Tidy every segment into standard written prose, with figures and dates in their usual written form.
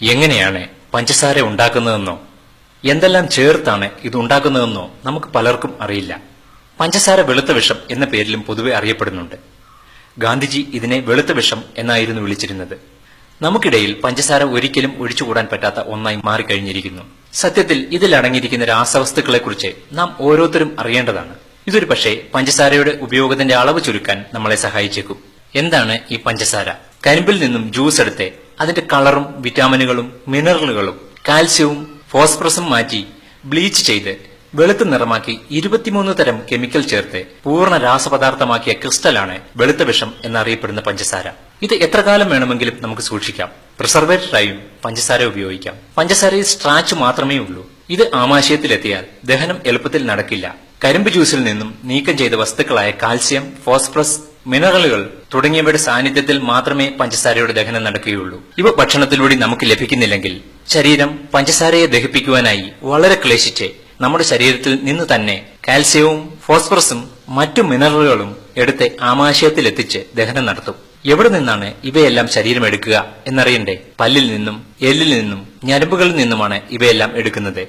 എങ്ങനെയാണ് പഞ്ചസാര ഉണ്ടാക്കുന്നതെന്നോ എന്തെല്ലാം ചേർത്താണ് ഇത് ഉണ്ടാക്കുന്നതെന്നോ നമുക്ക് പലർക്കും അറിയില്ല. പഞ്ചസാര വെളുത്ത വിഷം എന്ന പേരിലും പൊതുവെ അറിയപ്പെടുന്നുണ്ട്. ഗാന്ധിജി ഇതിനെ വെളുത്ത വിഷം എന്നായിരുന്നു വിളിച്ചിരുന്നത്. നമുക്കിടയിൽ പഞ്ചസാര ഒരിക്കലും ഒഴിച്ചുകൂടാൻ പറ്റാത്ത ഒന്നായി മാറിക്കഴിഞ്ഞിരിക്കുന്നു. സത്യത്തിൽ ഇതിൽ അടങ്ങിയിരിക്കുന്ന രാസവസ്തുക്കളെക്കുറിച്ച് നാം ഓരോരുത്തരും അറിയേണ്ടതാണ്. ഇതൊരു പക്ഷേ പഞ്ചസാരയുടെ ഉപയോഗത്തിന്റെ അളവ് ചുരുക്കാൻ നമ്മളെ സഹായിച്ചേക്കും. എന്താണ് ഈ പഞ്ചസാര? കരിമ്പിൽ നിന്നും ജ്യൂസ് എടുത്ത് അതിന്റെ കളറും വിറ്റാമിനുകളും മിനറലുകളും കാൽസ്യവും ഫോസ്ഫറസും മാറ്റി ബ്ലീച്ച് ചെയ്ത് വെളുത്ത നിറമാക്കി 23 തരം കെമിക്കൽ ചേർത്ത് പൂർണ്ണ രാസപദാർത്ഥമാക്കിയ ക്രിസ്റ്റലാണ് വെളുത്ത വിഷം എന്നറിയപ്പെടുന്ന പഞ്ചസാര. ഇത് എത്ര കാലം വേണമെങ്കിലും നമുക്ക് സൂക്ഷിക്കാം. പ്രിസർവേറ്ററായും പഞ്ചസാര ഉപയോഗിക്കാം. പഞ്ചസാരയിൽ സ്ട്രാച്ച് മാത്രമേ ഉള്ളൂ. ഇത് ആമാശയത്തിലെത്തിയാൽ ദഹനം എളുപ്പത്തിൽ നടക്കില്ല. കരിമ്പ് ജ്യൂസിൽ നിന്നും നീക്കം ചെയ്ത വസ്തുക്കളായ കാൽസ്യം, ഫോസ്ഫറസ്, മിനറലുകൾ തുടങ്ങിയവയുടെ സാന്നിധ്യത്തിൽ മാത്രമേ പഞ്ചസാരയുടെ ദഹനം നടക്കുകയുള്ളൂ. ഇവ ഭക്ഷണത്തിലൂടെ നമുക്ക് ലഭിക്കുന്നില്ലെങ്കിൽ ശരീരം പഞ്ചസാരയെ ദഹിപ്പിക്കുവാനായി വളരെ ക്ലേശിച്ച് നമ്മുടെ ശരീരത്തിൽ നിന്ന് തന്നെ കാൽസ്യവും ഫോസ്ഫറസും മറ്റു മിനറലുകളും എടുത്ത് ആമാശയത്തിലെത്തിച്ച് ദഹനം നടത്തും. എവിടെ നിന്നാണ് ഇവയെല്ലാം ശരീരം എടുക്കുക എന്നറിയണ്ടേ? പല്ലിൽ നിന്നും, എല്ലിൽ നിന്നും, ഞരമ്പുകളിൽ നിന്നുമാണ് ഇവയെല്ലാം എടുക്കുന്നത്.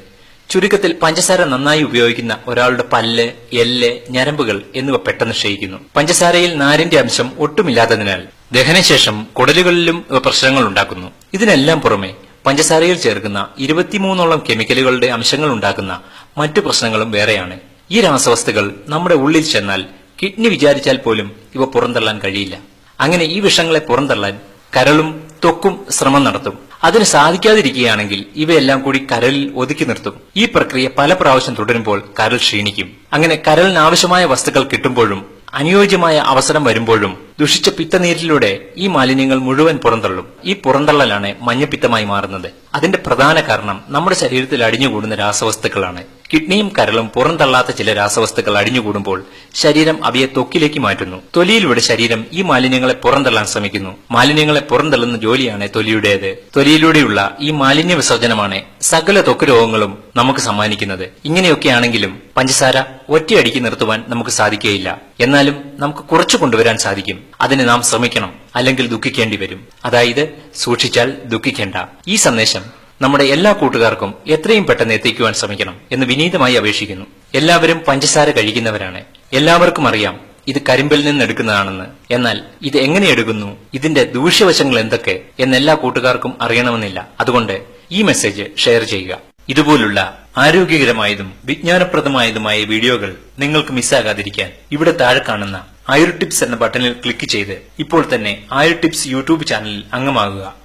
ചുരുക്കത്തിൽ പഞ്ചസാര നന്നായി ഉപയോഗിക്കുന്ന ഒരാളുടെ പല്ല്, എല്ല്, ഞരമ്പുകൾ എന്നിവ പെട്ടെന്ന് ക്ഷയിക്കുന്നു. പഞ്ചസാരയിൽ നാരിന്റെ അംശം ഒട്ടുമില്ലാത്തതിനാൽ ദഹനശേഷം കുടലുകളിലും ഇവ പ്രശ്നങ്ങൾ ഉണ്ടാക്കുന്നു. ഇതിനെല്ലാം പുറമെ പഞ്ചസാരയിൽ ചേർക്കുന്ന 23ഓളം കെമിക്കലുകളുടെ അംശങ്ങൾ ഉണ്ടാക്കുന്ന മറ്റു പ്രശ്നങ്ങളും വേറെയാണ്. ഈ രാസവസ്തുക്കൾ നമ്മുടെ ഉള്ളിൽ ചെന്നാൽ കിഡ്നി വിചാരിച്ചാൽ പോലും ഇവ പുറന്തള്ളാൻ കഴിയില്ല. അങ്ങനെ ഈ വിഷങ്ങളെ പുറന്തള്ളാൻ കരളും ത്വക്കും ശ്രമം നടത്തും. അതിന് സാധിക്കാതിരിക്കുകയാണെങ്കിൽ ഇവയെല്ലാം കൂടി കരളിൽ ഒതുക്കി നിർത്തും. ഈ പ്രക്രിയ പല പ്രാവശ്യം തുടരുമ്പോൾ കരൾ ക്ഷീണിക്കും. അങ്ങനെ കരളിന് ആവശ്യമായ വസ്തുക്കൾ കിട്ടുമ്പോഴും അനുയോജ്യമായ അവസരം വരുമ്പോഴും ദുഷിച്ച പിത്തനീരിലൂടെ ഈ മാലിന്യങ്ങൾ മുഴുവൻ പുറന്തള്ളും. ഈ പുറന്തള്ളലാണ് മഞ്ഞപ്പിത്തമായി മാറുന്നത്. അതിന്റെ പ്രധാന കാരണം നമ്മുടെ ശരീരത്തിൽ അടിഞ്ഞുകൂടുന്ന രാസവസ്തുക്കളാണ്. കിഡ്നിയും കരളും പുറന്തള്ളാത്ത ചില രാസവസ്തുക്കൾ അടിഞ്ഞുകൂടുമ്പോൾ ശരീരം അവയെ ത്വക്കിലേക്ക് മാറ്റുന്നു. തൊലിയിലൂടെ ശരീരം ഈ മാലിന്യങ്ങളെ പുറന്തള്ളാൻ ശ്രമിക്കുന്നു. മാലിന്യങ്ങളെ പുറന്തള്ളുന്ന ജോലിയാണ് തൊലിയുടേത്. തൊലിയിലൂടെയുള്ള ഈ മാലിന്യ വിസർജനമാണ് സകല ത്വക്ക് രോഗങ്ങളും നമുക്ക് സമ്മാനിക്കുന്നത്. ഇങ്ങനെയൊക്കെയാണെങ്കിലും പഞ്ചസാര ഒറ്റയടിക്ക് നിർത്തുവാൻ നമുക്ക് സാധിക്കുകയില്ല. എന്നാലും നമുക്ക് കുറച്ചു കൊണ്ടുവരാൻ സാധിക്കും. അതിന് നാം ശ്രമിക്കണം, അല്ലെങ്കിൽ ദുഃഖിക്കേണ്ടി വരും. അതായത് സൂക്ഷിച്ചാൽ ദുഃഖിക്കേണ്ട. ഈ സന്ദേശം നമ്മുടെ എല്ലാ കൂട്ടുകാർക്കും എത്രയും പെട്ടെന്ന് എത്തിക്കുവാൻ ശ്രമിക്കണം എന്ന് വിനീതമായി അപേക്ഷിക്കുന്നു. എല്ലാവരും പഞ്ചസാര കഴിക്കുന്നവരാണ്. എല്ലാവർക്കും അറിയാം ഇത് കരിമ്പിൽ നിന്ന് എടുക്കുന്നതാണെന്ന്. എന്നാൽ ഇത് എങ്ങനെ എടുക്കുന്നു, ഇതിന്റെ ദൂഷ്യവശങ്ങൾ എന്തൊക്കെ എന്നെല്ലാ കൂട്ടുകാർക്കും അറിയണമെന്നില്ല. അതുകൊണ്ട് ഈ മെസ്സേജ് ഷെയർ ചെയ്യുക. ഇതുപോലുള്ള ആരോഗ്യകരമായതും വിജ്ഞാനപ്രദമായതുമായ വീഡിയോകൾ നിങ്ങൾക്ക് മിസ്സാകാതിരിക്കാൻ ഇവിടെ താഴെ കാണുന്ന ആയുർ ടിപ്സ് എന്ന ബട്ടണിൽ ക്ലിക്ക് ചെയ്ത് ഇപ്പോൾ തന്നെ ആയുർ ടിപ്സ് യൂട്യൂബ് ചാനലിൽ അംഗമാകുക.